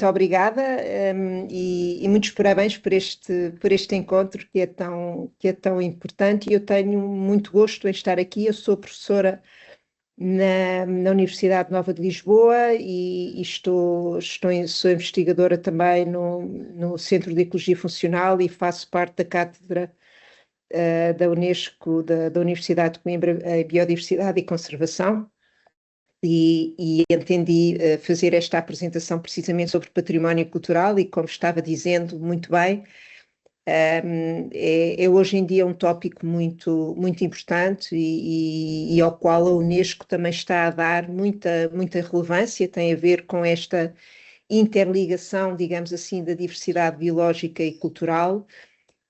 muito obrigada, e muitos parabéns por este encontro que é tão importante, e eu tenho muito gosto em estar aqui. Eu sou professora na Universidade Nova de Lisboa e sou investigadora também no Centro de Ecologia Funcional e faço parte da cátedra da Unesco, da Universidade de Coimbra, em Biodiversidade e Conservação. E entendi fazer esta apresentação precisamente sobre património cultural e, como estava dizendo muito bem, é hoje em dia um tópico muito importante e ao qual a Unesco também está a dar muita relevância. Tem a ver com esta interligação, digamos assim, da diversidade biológica e cultural.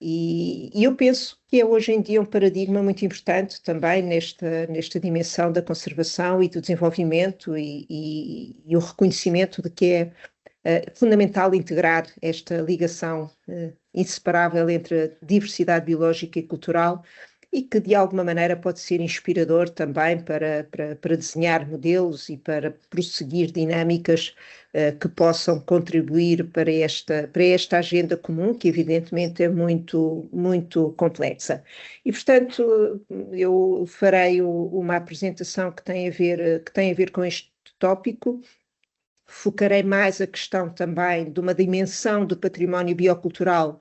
E eu penso que é hoje em dia um paradigma muito importante também nesta dimensão da conservação e do desenvolvimento e o reconhecimento de que é fundamental integrar esta ligação inseparável entre a diversidade biológica e cultural, e que de alguma maneira pode ser inspirador também para desenhar modelos e para prosseguir dinâmicas que possam contribuir para esta agenda comum, que evidentemente é muito complexa. E, portanto, eu farei uma apresentação que tem a ver com este tópico. Focarei mais a questão também de uma dimensão do património biocultural,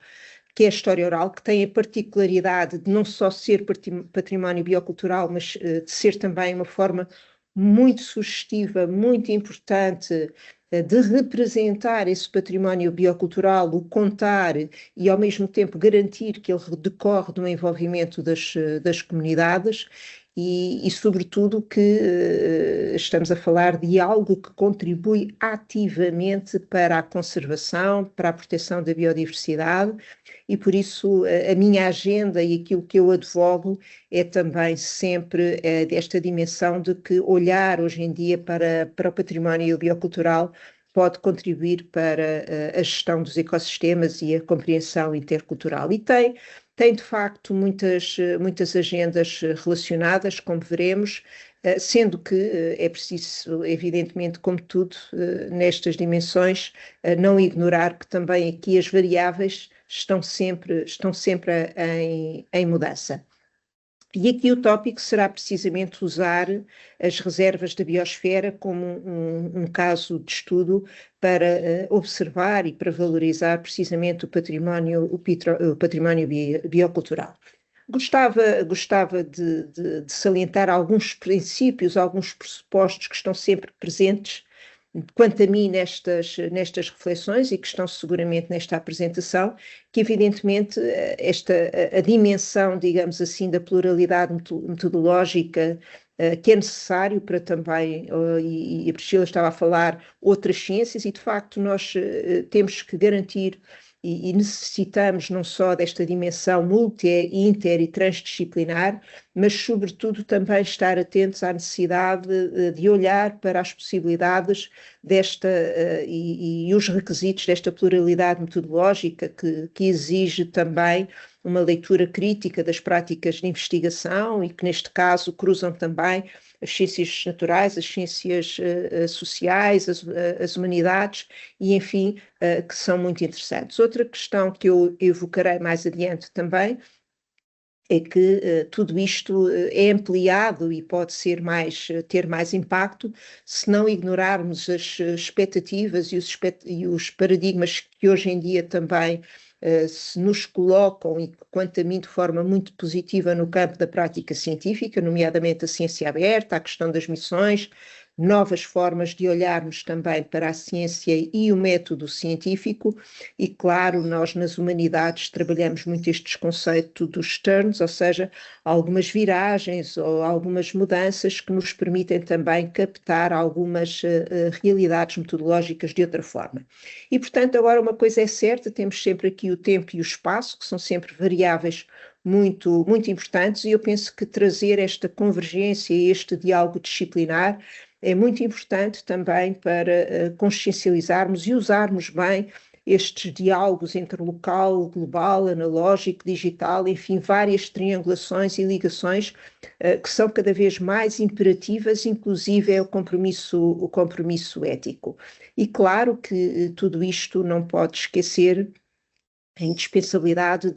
que é a história oral, que tem a particularidade de não só ser património biocultural, mas de ser também uma forma muito sugestiva, muito importante, de representar esse património biocultural, o contar e, ao mesmo tempo, garantir que ele decorre do envolvimento das comunidades. E, sobretudo, que estamos a falar de algo que contribui ativamente para a conservação, para a proteção da biodiversidade, e por isso a minha agenda e aquilo que eu advogo é também sempre desta dimensão de que olhar hoje em dia para o património biocultural pode contribuir para a gestão dos ecossistemas e a compreensão intercultural. E tem de facto muitas agendas relacionadas, como veremos, sendo que é preciso, evidentemente, como tudo, nestas dimensões, não ignorar que também aqui as variáveis estão sempre em mudança. E aqui o tópico será precisamente usar as reservas da biosfera como um caso de estudo para observar e para valorizar precisamente o património biocultural. Gostava de salientar alguns princípios, alguns pressupostos que estão sempre presentes, quanto a mim, nestas reflexões, e que estão seguramente nesta apresentação, que evidentemente a dimensão, digamos assim, da pluralidade metodológica que é necessário para também, e a Priscila estava a falar, outras ciências, e de facto nós temos que garantir e necessitamos não só desta dimensão multi, inter e transdisciplinar, mas sobretudo também estar atentos à necessidade de olhar para as possibilidades e os requisitos desta pluralidade metodológica que exige também uma leitura crítica das práticas de investigação e que neste caso cruzam também as ciências naturais, as ciências sociais, as humanidades e, enfim, que são muito interessantes. Outra questão que eu evocarei mais adiante também é que tudo isto é ampliado e pode ter mais impacto se não ignorarmos as expectativas e os paradigmas que hoje em dia também se nos colocam, e quanto a mim de forma muito positiva, no campo da prática científica, nomeadamente a ciência aberta, a questão das missões, novas formas de olharmos também para a ciência e o método científico. E claro, nós nas humanidades trabalhamos muito estes conceitos dos turns, ou seja, algumas viragens ou algumas mudanças que nos permitem também captar algumas realidades metodológicas de outra forma. E, portanto, agora uma coisa é certa, temos sempre aqui o tempo e o espaço, que são sempre variáveis muito importantes, e eu penso que trazer esta convergência e este diálogo disciplinar é muito importante também para consciencializarmos e usarmos bem estes diálogos entre local, global, analógico, digital, enfim, várias triangulações e ligações que são cada vez mais imperativas, inclusive é o compromisso ético. E claro que tudo isto não pode esquecer a indispensabilidade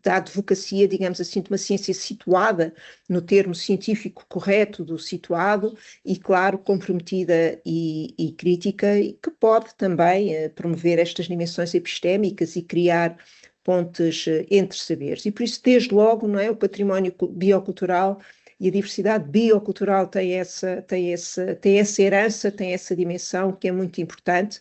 da advocacia, digamos assim, de uma ciência situada no termo científico correto do situado e, claro, comprometida e crítica, e que pode também promover estas dimensões epistémicas e criar pontes entre saberes. E por isso, desde logo, não é, o património biocultural e a diversidade biocultural tem essa herança, tem essa dimensão que é muito importante.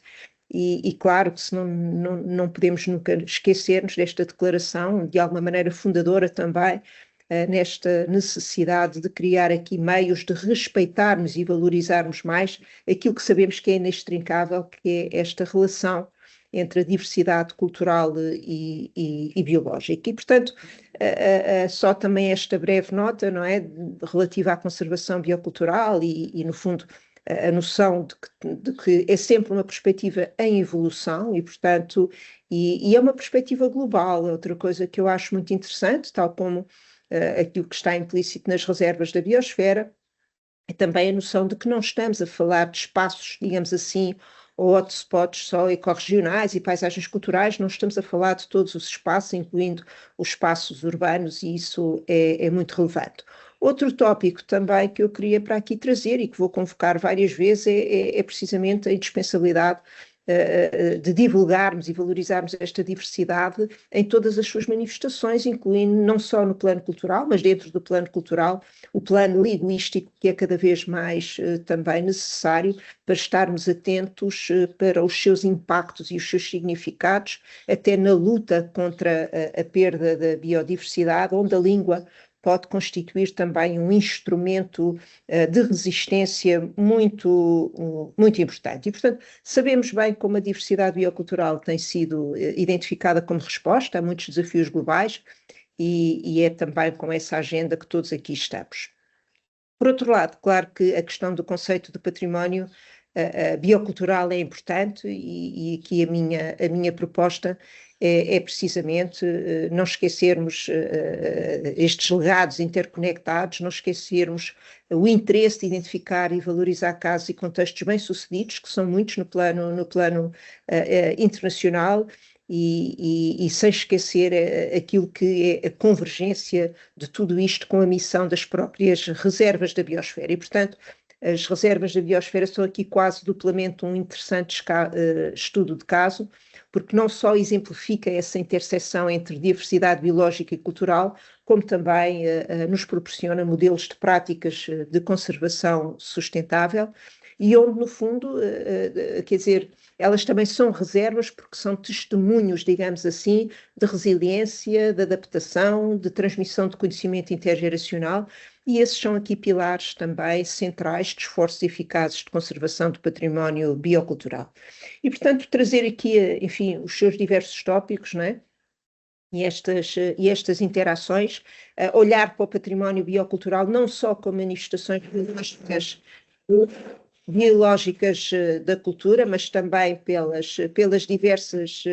E claro que não podemos nunca esquecer-nos desta declaração, de alguma maneira fundadora também, nesta necessidade de criar aqui meios de respeitarmos e valorizarmos mais aquilo que sabemos que é inextricável, que é esta relação entre a diversidade cultural e biológica. E, portanto, só também esta breve nota, não é, relativa à conservação biocultural e no fundo, a noção de que é sempre uma perspectiva em evolução e, portanto, e é uma perspectiva global. Outra coisa que eu acho muito interessante, tal como aquilo que está implícito nas reservas da biosfera, é também a noção de que não estamos a falar de espaços, digamos assim, ou hotspots só ecorregionais e paisagens culturais, não estamos a falar de todos os espaços, incluindo os espaços urbanos, e isso é muito relevante. Outro tópico também que eu queria para aqui trazer e que vou convocar várias vezes é precisamente a indispensabilidade de divulgarmos e valorizarmos esta diversidade em todas as suas manifestações, incluindo não só no plano cultural, mas dentro do plano cultural, o plano linguístico, que é cada vez mais também necessário para estarmos atentos para os seus impactos e os seus significados, até na luta contra a perda da biodiversidade, onde a língua pode constituir também um instrumento de resistência muito importante. E, portanto, sabemos bem como a diversidade biocultural tem sido identificada como resposta a muitos desafios globais e é também com essa agenda que todos aqui estamos. Por outro lado, claro que a questão do conceito de património biocultural é importante e aqui a minha proposta é precisamente não esquecermos estes legados interconectados, não esquecermos o interesse de identificar e valorizar casos e contextos bem-sucedidos, que são muitos no plano internacional, e sem esquecer aquilo que é a convergência de tudo isto com a missão das próprias reservas da biosfera. E, portanto, as reservas da biosfera são aqui quase duplamente um interessante estudo de caso, porque não só exemplifica essa interseção entre diversidade biológica e cultural, como também nos proporciona modelos de práticas de conservação sustentável e onde, no fundo, quer dizer, elas também são reservas porque são testemunhos, digamos assim, de resiliência, de adaptação, de transmissão de conhecimento intergeracional, e esses são aqui pilares também centrais de esforços eficazes de conservação do património biocultural. E, portanto, trazer aqui, enfim, os seus diversos tópicos, não é? E estas interações, olhar para o património biocultural não só como manifestações biológicas da cultura, mas também pelas diversas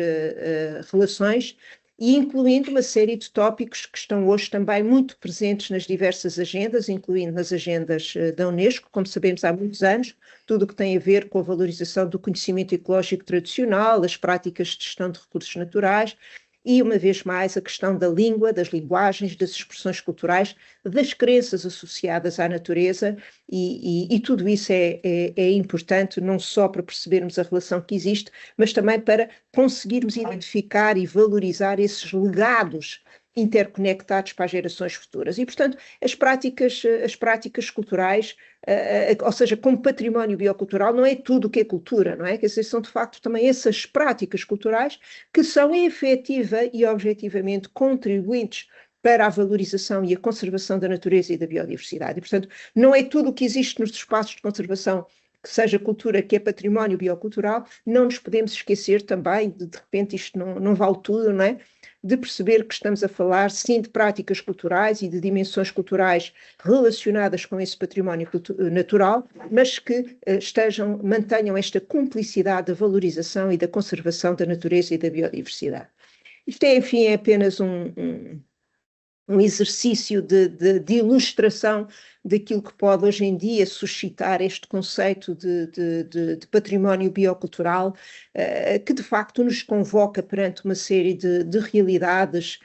relações, e incluindo uma série de tópicos que estão hoje também muito presentes nas diversas agendas, incluindo nas agendas da Unesco, como sabemos há muitos anos, tudo o que tem a ver com a valorização do conhecimento ecológico tradicional, as práticas de gestão de recursos naturais, e, uma vez mais, a questão da língua, das linguagens, das expressões culturais, das crenças associadas à natureza, e tudo isso é importante não só para percebermos a relação que existe, mas também para conseguirmos identificar e valorizar esses legados interconectados para as gerações futuras. E, portanto, as práticas culturais, ou seja, como património biocultural, não é tudo o que é cultura, não é? Quer dizer, são de facto também essas práticas culturais que são efetiva e objetivamente contribuintes para a valorização e a conservação da natureza e da biodiversidade. E, portanto, não é tudo o que existe nos espaços de conservação que seja cultura, que é património biocultural, não nos podemos esquecer também, de repente isto não vale tudo, não é? de perceber que estamos a falar, sim, de práticas culturais e de dimensões culturais relacionadas com esse património natural, mas que mantenham esta cumplicidade da valorização e da conservação da natureza e da biodiversidade. Isto é, enfim, é apenas um exercício de ilustração daquilo que pode hoje em dia suscitar este conceito de património biocultural, que de facto nos convoca perante uma série de realidades,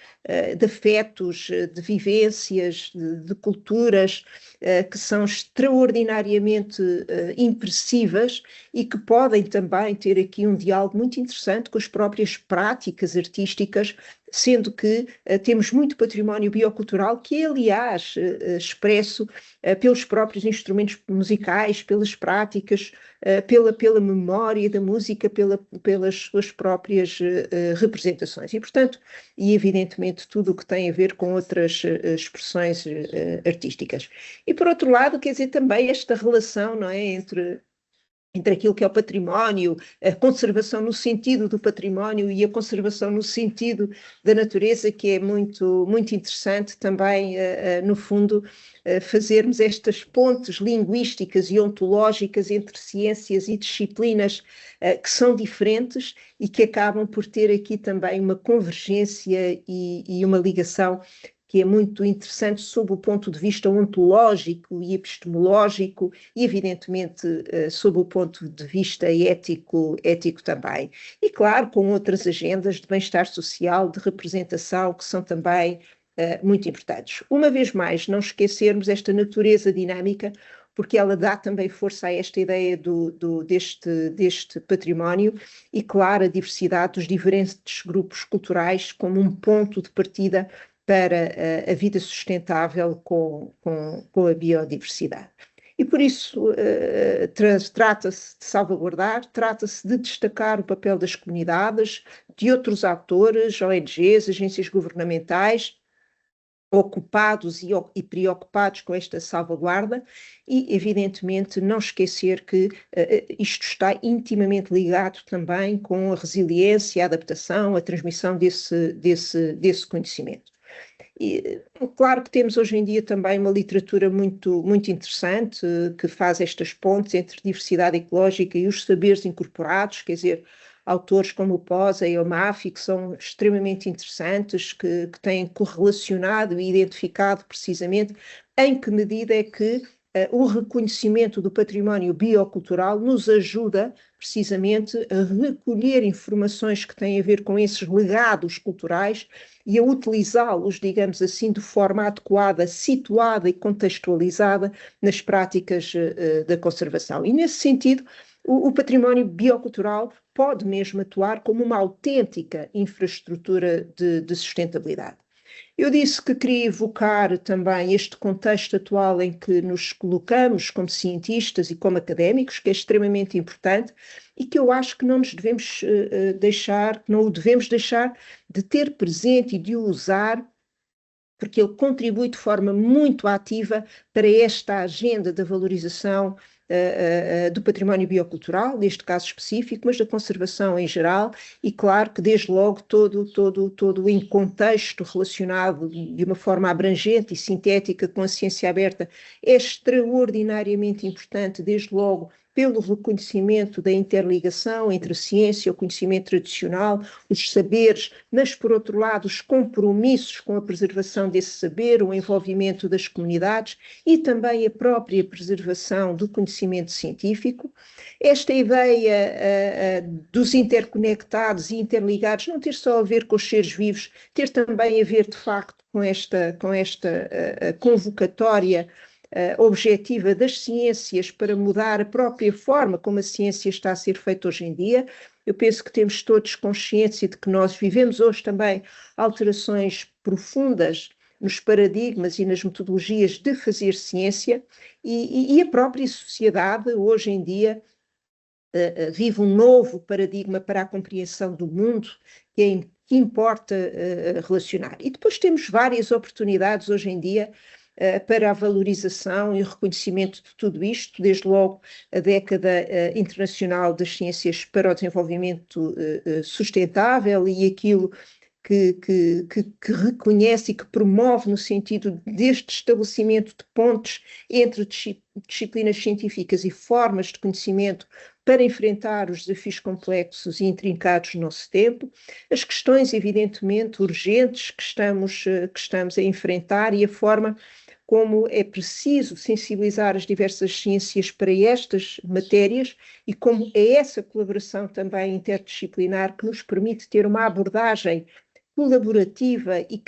de afetos, de vivências, de culturas, que são extraordinariamente impressivas e que podem também ter aqui um diálogo muito interessante com as próprias práticas artísticas, sendo que temos muito património biocultural que é, aliás, expresso pelos próprios instrumentos musicais, pelas práticas, pela memória da música, pelas suas próprias representações. E, portanto, e evidentemente tudo o que tem a ver com outras expressões artísticas. E, por outro lado, quer dizer, também esta relação, não é, entre aquilo que é o património, a conservação no sentido do património e a conservação no sentido da natureza, que é muito, muito interessante também, no fundo, fazermos estas pontes linguísticas e ontológicas entre ciências e disciplinas que são diferentes e que acabam por ter aqui também uma convergência e uma ligação que é muito interessante sob o ponto de vista ontológico e epistemológico e, evidentemente, sob o ponto de vista ético também. E, claro, com outras agendas de bem-estar social, de representação, que são também muito importantes. Uma vez mais, não esquecermos esta natureza dinâmica, porque ela dá também força a esta ideia deste património e, claro, a diversidade dos diferentes grupos culturais como um ponto de partida para a vida sustentável com a biodiversidade. E por isso trata-se de salvaguardar, trata-se de destacar o papel das comunidades, de outros atores, ONGs, agências governamentais, ocupados e preocupados com esta salvaguarda e, evidentemente, não esquecer que isto está intimamente ligado também com a resiliência, a adaptação, a transmissão desse conhecimento. E, claro que temos hoje em dia também uma literatura muito, muito interessante que faz estas pontes entre diversidade ecológica e os saberes incorporados, quer dizer, autores como o Posa e o Maffei, que são extremamente interessantes, que têm correlacionado e identificado precisamente em que medida é que o reconhecimento do património biocultural nos ajuda precisamente a recolher informações que têm a ver com esses legados culturais e a utilizá-los, digamos assim, de forma adequada, situada e contextualizada nas práticas da conservação. E, nesse sentido, o património biocultural pode mesmo atuar como uma autêntica infraestrutura de sustentabilidade. Eu disse que queria evocar também este contexto atual em que nos colocamos como cientistas e como académicos, que é extremamente importante e que eu acho que não nos devemos não o devemos deixar de ter presente e de o usar, porque ele contribui de forma muito ativa para esta agenda da valorização do património biocultural, neste caso específico, mas da conservação em geral, e claro que desde logo todo em contexto relacionado de uma forma abrangente e sintética com a ciência aberta é extraordinariamente importante, desde logo pelo reconhecimento da interligação entre a ciência, o conhecimento tradicional, os saberes, mas, por outro lado, os compromissos com a preservação desse saber, o envolvimento das comunidades e também a própria preservação do conhecimento científico. Esta ideia dos interconectados e interligados não ter só a ver com os seres vivos, ter também a ver, de facto, com esta convocatória objetiva das ciências para mudar a própria forma como a ciência está a ser feita hoje em dia. Eu penso que temos todos consciência de que nós vivemos hoje também alterações profundas nos paradigmas e nas metodologias de fazer ciência e a própria sociedade hoje em dia vive um novo paradigma para a compreensão do mundo que importa relacionar. E depois temos várias oportunidades hoje em dia para a valorização e o reconhecimento de tudo isto, desde logo a década internacional das ciências para o desenvolvimento sustentável e aquilo que reconhece e que promove no sentido deste estabelecimento de pontes entre disciplinas científicas e formas de conhecimento para enfrentar os desafios complexos e intrincados do nosso tempo, as questões evidentemente urgentes que estamos a enfrentar e a forma como é preciso sensibilizar as diversas ciências para estas matérias e como é essa colaboração também interdisciplinar que nos permite ter uma abordagem colaborativa e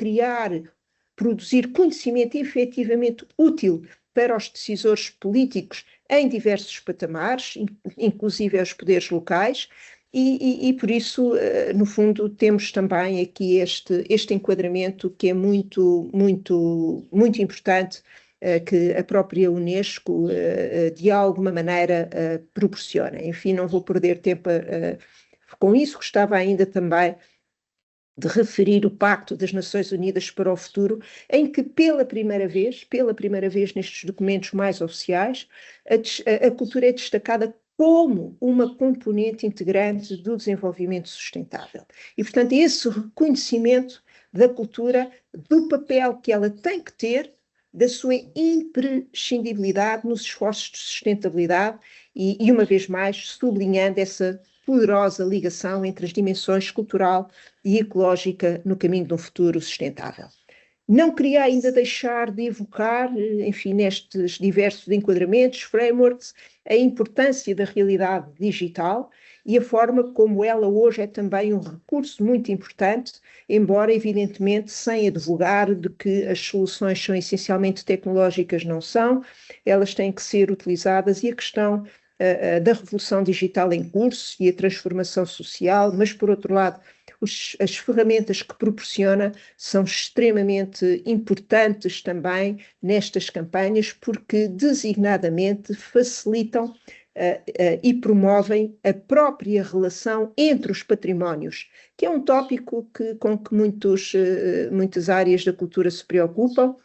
produzir conhecimento efetivamente útil para os decisores políticos em diversos patamares, inclusive aos poderes locais, e por isso, no fundo, temos também aqui este enquadramento que é muito, muito, muito importante, que a própria Unesco, de alguma maneira, proporciona. Enfim, não vou perder tempo com isso, gostava ainda também de referir o Pacto das Nações Unidas para o Futuro, em que pela primeira vez nestes documentos mais oficiais, a cultura é destacada como uma componente integrante do desenvolvimento sustentável. E, portanto, esse reconhecimento da cultura, do papel que ela tem que ter, da sua imprescindibilidade nos esforços de sustentabilidade e uma vez mais, sublinhando essa poderosa ligação entre as dimensões cultural e ecológica no caminho de um futuro sustentável. Não queria ainda deixar de evocar, enfim, nestes diversos enquadramentos, frameworks, a importância da realidade digital e a forma como ela hoje é também um recurso muito importante, embora evidentemente sem advogar de que as soluções são essencialmente tecnológicas, não são, elas têm que ser utilizadas e a questão da revolução digital em curso e a transformação social, mas por outro lado as ferramentas que proporciona são extremamente importantes também nestas campanhas porque designadamente facilitam e promovem a própria relação entre os patrimónios, que é um tópico com que muitas áreas da cultura se preocupam,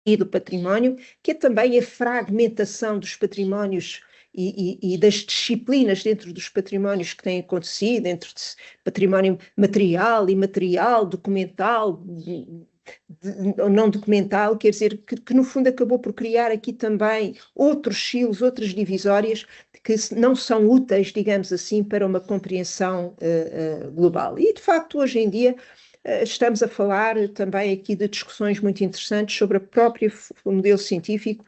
e do património, que é também a fragmentação dos patrimónios e das disciplinas dentro dos patrimónios que têm acontecido, entre património material, imaterial, documental, ou não documental, quer dizer, que no fundo acabou por criar aqui também outros silos, outras divisórias que não são úteis, digamos assim, para uma compreensão global. E, de facto, hoje em dia, estamos a falar também aqui de discussões muito interessantes sobre a própria modelo científico,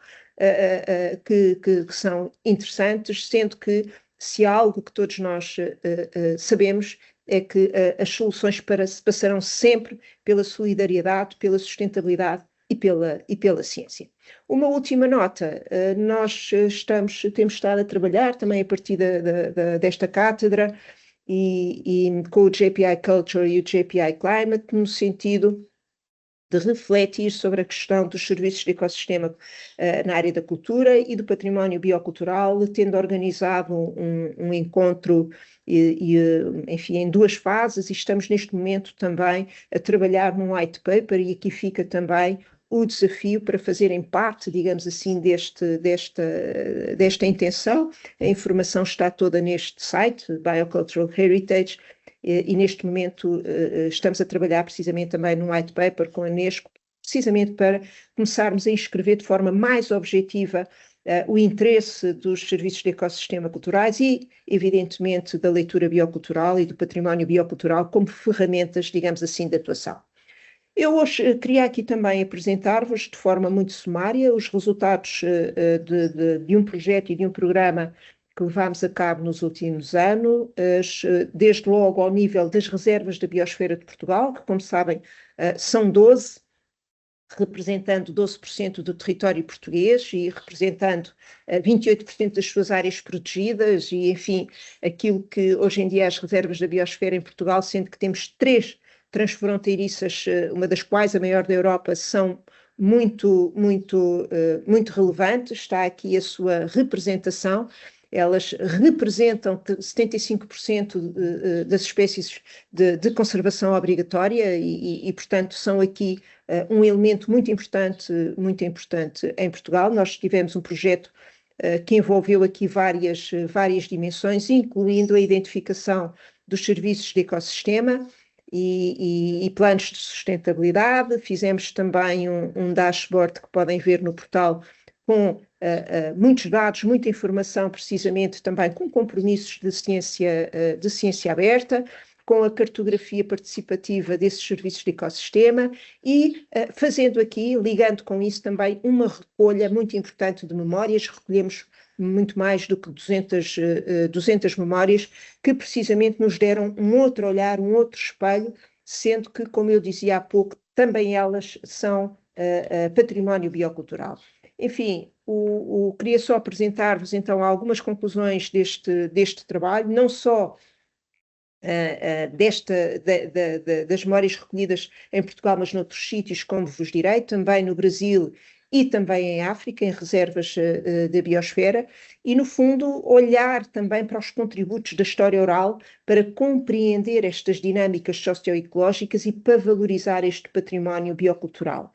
que são interessantes, sendo que se há algo que todos nós sabemos é que as soluções passarão sempre pela solidariedade, pela sustentabilidade e pela ciência. Uma última nota, nós temos estado a trabalhar também a partir desta cátedra e com o JPI Culture e o JPI Climate no sentido de refletir sobre a questão dos serviços de ecossistema na área da cultura e do património biocultural, tendo organizado um encontro, enfim, em duas fases, e estamos neste momento também a trabalhar num white paper, e aqui fica também o desafio para fazerem parte, digamos assim, desta intenção. A informação está toda neste site, Biocultural Heritage, e neste momento estamos a trabalhar precisamente também num white paper com a Unesco, precisamente para começarmos a inscrever de forma mais objetiva o interesse dos serviços de ecossistema culturais e, evidentemente, da leitura biocultural e do património biocultural como ferramentas, digamos assim, de atuação. Eu hoje queria aqui também apresentar-vos de forma muito sumária os resultados de um projeto e de um programa que levámos a cabo nos últimos anos, desde logo ao nível das reservas da Biosfera de Portugal, que, como sabem, são 12, representando 12% do território português e representando 28% das suas áreas protegidas e, enfim, aquilo que hoje em dia é as reservas da Biosfera em Portugal, sendo que temos 3 transfronteiriças, uma das quais a maior da Europa, são muito relevantes. Está aqui a sua representação. Elas representam 75% das espécies de conservação obrigatória e, portanto, são aqui um elemento muito importante em Portugal. Nós tivemos um projeto que envolveu aqui várias dimensões, incluindo a identificação dos serviços de ecossistema e planos de sustentabilidade. Fizemos também um dashboard que podem ver no portal com muitos dados, muita informação, precisamente também com compromissos de ciência aberta, com a cartografia participativa desses serviços de ecossistema e fazendo aqui, ligando com isso também uma recolha muito importante de memórias. Recolhemos muito mais do que 200 memórias que precisamente nos deram um outro olhar, um outro espelho, sendo que, como eu dizia há pouco, também elas são património biocultural. Enfim, queria só apresentar-vos então algumas conclusões deste trabalho, não só das memórias recolhidas em Portugal, mas noutros sítios, como vos direi, também no Brasil e também em África, em reservas da biosfera, e no fundo olhar também para os contributos da história oral para compreender estas dinâmicas socioecológicas e para valorizar este património biocultural.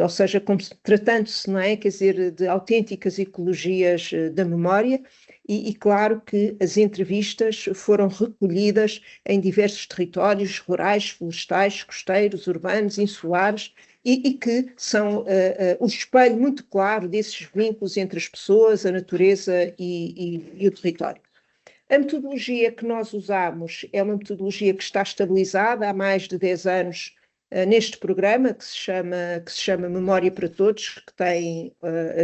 Ou seja, tratando-se, não é, quer dizer, de autênticas ecologias da memória. E claro que as entrevistas foram recolhidas em diversos territórios rurais, florestais, costeiros, urbanos, insulares, e que são o espelho muito claro desses vínculos entre as pessoas, a natureza e o território. A metodologia que nós usamos é uma metodologia que está estabilizada há mais de 10 anos neste programa, que se chama Memória para Todos, que tem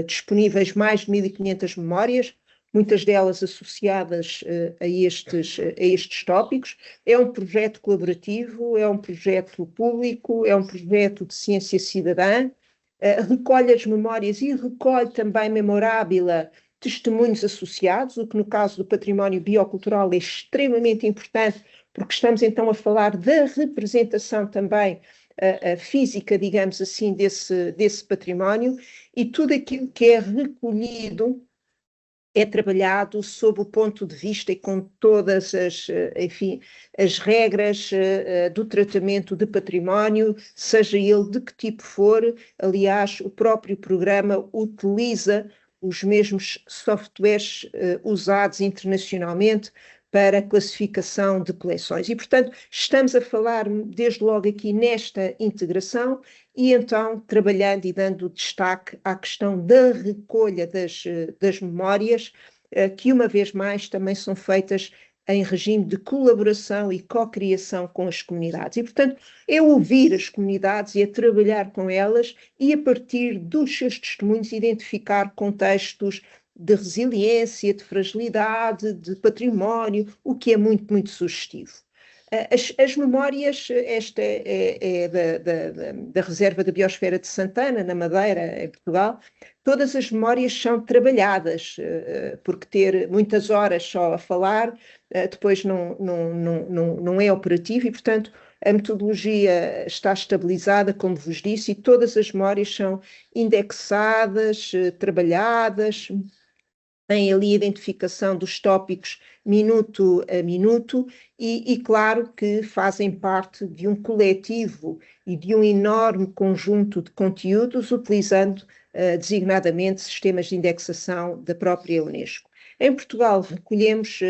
disponíveis mais de 1.500 memórias, muitas delas associadas a estes tópicos. É um projeto colaborativo, é um projeto público, é um projeto de ciência cidadã, recolhe as memórias e recolhe também memorábila testemunhos associados, o que no caso do património biocultural é extremamente importante, porque estamos então a falar da representação também física, digamos assim, desse património, e tudo aquilo que é recolhido é trabalhado sob o ponto de vista e com todas as regras do tratamento de património, seja ele de que tipo for. Aliás, o próprio programa utiliza os mesmos softwares usados internacionalmente para a classificação de coleções. E, portanto, estamos a falar desde logo aqui nesta integração e então trabalhando e dando destaque à questão da recolha das memórias, que uma vez mais também são feitas em regime de colaboração e co-criação com as comunidades. E, portanto, é ouvir as comunidades e é trabalhar com elas e, a partir dos seus testemunhos, identificar contextos de resiliência, de fragilidade, de património, o que é muito, muito sugestivo. As memórias, esta é da Reserva da Biosfera de Santana, na Madeira, em Portugal, todas as memórias são trabalhadas, porque ter muitas horas só a falar, depois não é operativo e, portanto, a metodologia está estabilizada, como vos disse, e todas as memórias são indexadas, trabalhadas, tem ali a identificação dos tópicos minuto a minuto e claro que fazem parte de um coletivo e de um enorme conjunto de conteúdos, utilizando designadamente sistemas de indexação da própria Unesco. Em Portugal recolhemos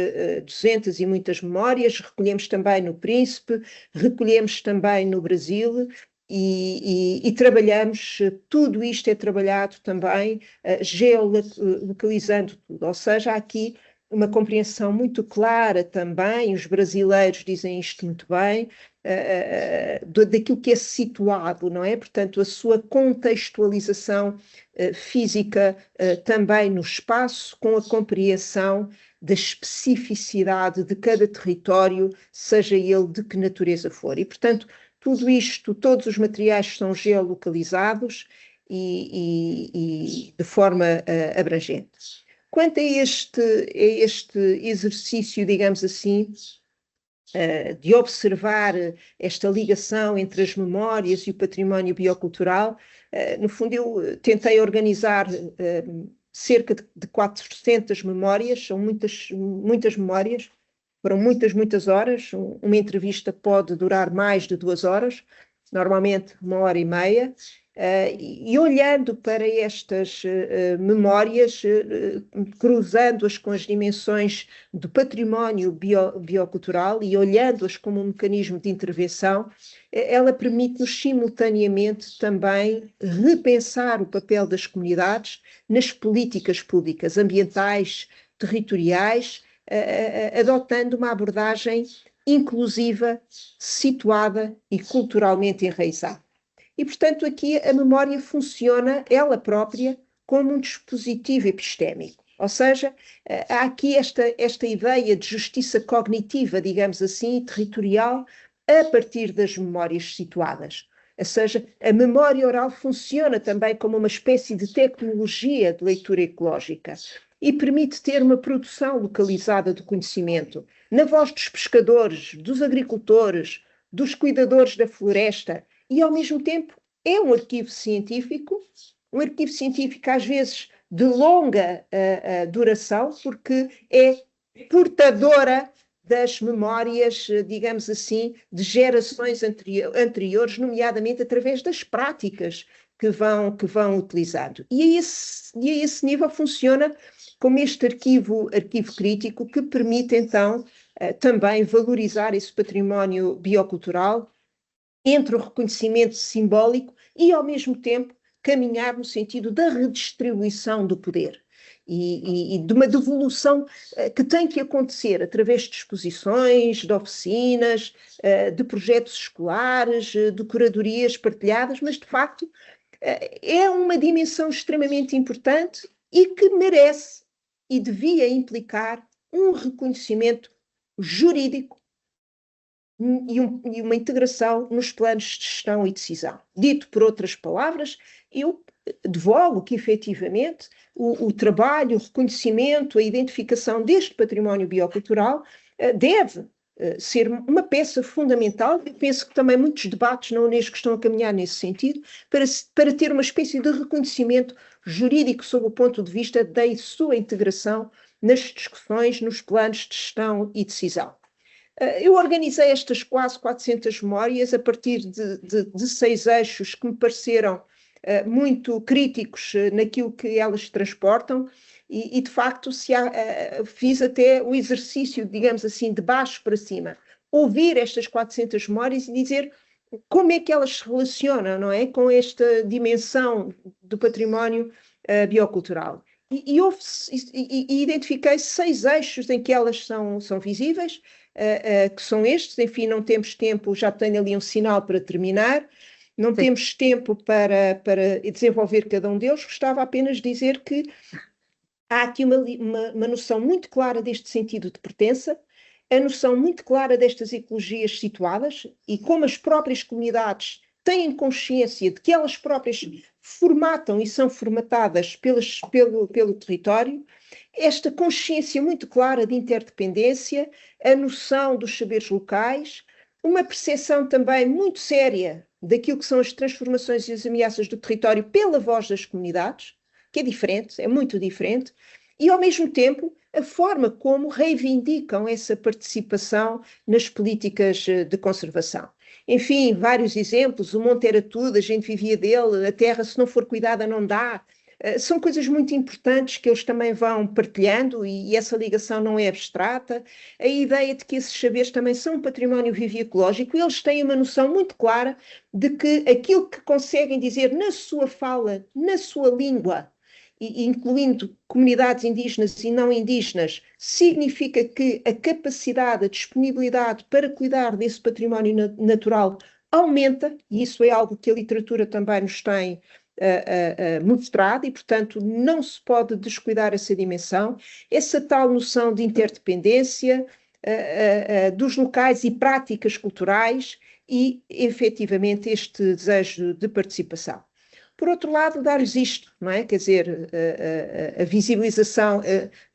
200 e muitas memórias, recolhemos também no Príncipe, recolhemos também no Brasil, e trabalhamos, tudo isto é trabalhado também geolocalizando tudo, ou seja, há aqui uma compreensão muito clara também, os brasileiros dizem isto muito bem, daquilo que é situado, não é? Portanto, a sua contextualização física também no espaço, com a compreensão da especificidade de cada território, seja ele de que natureza for. E, portanto, tudo isto, todos os materiais são geolocalizados e de forma abrangente. Quanto a este exercício, digamos assim, de observar esta ligação entre as memórias e o património biocultural, no fundo eu tentei organizar cerca de 400 memórias, são muitas memórias, foram muitas horas. Uma entrevista pode durar mais de 2 horas, normalmente 1 hora e meia, E olhando para estas memórias, cruzando-as com as dimensões do património biocultural e olhando-as como um mecanismo de intervenção, ela permite-nos simultaneamente também repensar o papel das comunidades nas políticas públicas, ambientais, territoriais, adotando uma abordagem inclusiva, situada e culturalmente enraizada. E, portanto, aqui a memória funciona, ela própria, como um dispositivo epistémico. Ou seja, há aqui esta ideia de justiça cognitiva, digamos assim, territorial, a partir das memórias situadas. Ou seja, a memória oral funciona também como uma espécie de tecnologia de leitura ecológica e permite ter uma produção localizada do conhecimento, na voz dos pescadores, dos agricultores, dos cuidadores da floresta, e ao mesmo tempo é um arquivo científico às vezes de longa duração, porque é portadora das memórias, digamos assim, de gerações anteriores, nomeadamente através das práticas que vão utilizando. E a esse nível funciona como este arquivo crítico que permite, então, também valorizar esse património biocultural entre o reconhecimento simbólico e, ao mesmo tempo, caminhar no sentido da redistribuição do poder e de uma devolução que tem que acontecer através de exposições, de oficinas, de projetos escolares, de curadorias partilhadas, mas, de facto, é uma dimensão extremamente importante e que merece e devia implicar um reconhecimento jurídico e uma integração nos planos de gestão e decisão. Dito por outras palavras, eu advogo que, efetivamente, o trabalho, o reconhecimento, a identificação deste património biocultural deve ser uma peça fundamental. Eu penso que também muitos debates na Unesco estão a caminhar nesse sentido, para ter uma espécie de reconhecimento jurídico sob o ponto de vista da sua integração nas discussões, nos planos de gestão e decisão. Eu organizei estas quase 400 memórias a partir de 6 eixos que me pareceram muito críticos naquilo que elas transportam e de facto, fiz até o exercício, digamos assim, de baixo para cima, ouvir estas 400 memórias e dizer como é que elas se relacionam, não é, com esta dimensão do património biocultural. E identifiquei 6 eixos em que elas são visíveis, que são estes. Enfim, não temos tempo, já tenho ali um sinal para terminar, não temos tempo para desenvolver cada um deles. Gostava apenas de dizer que há aqui uma noção muito clara deste sentido de pertença, a noção muito clara destas ecologias situadas e como as próprias comunidades têm consciência de que elas próprias formatam e são formatadas pelo território, esta consciência muito clara de interdependência, a noção dos saberes locais, uma percepção também muito séria daquilo que são as transformações e as ameaças do território pela voz das comunidades, que é diferente, é muito diferente, e ao mesmo tempo a forma como reivindicam essa participação nas políticas de conservação. Enfim, vários exemplos, o monte era tudo, a gente vivia dele, a terra se não for cuidada não dá. São coisas muito importantes que eles também vão partilhando e essa ligação não é abstrata. A ideia de que esses saberes também são um património vivo e ecológico, eles têm uma noção muito clara de que aquilo que conseguem dizer na sua fala, na sua língua, incluindo comunidades indígenas e não indígenas, significa que a capacidade, a disponibilidade para cuidar desse património natural aumenta, e isso é algo que a literatura também nos tem mostrado, e portanto não se pode descuidar essa dimensão, essa tal noção de interdependência dos locais e práticas culturais e efetivamente este desejo de participação. Por outro lado, dar-lhes isto, não é? Quer dizer, a visibilização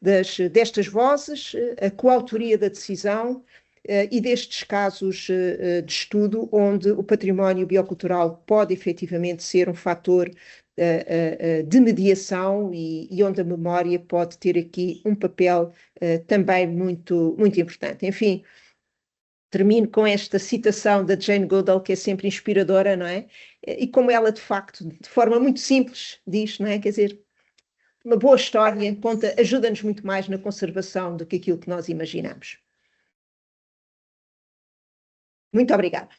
destas vozes, a coautoria da decisão e destes casos de estudo onde o património biocultural pode efetivamente ser um fator de mediação e onde a memória pode ter aqui um papel também muito, muito importante. Enfim, termino com esta citação da Jane Goodall, que é sempre inspiradora, não é? E como ela, de facto, de forma muito simples, diz, não é? Quer dizer, uma boa história conta, ajuda-nos muito mais na conservação do que aquilo que nós imaginamos. Muito obrigada.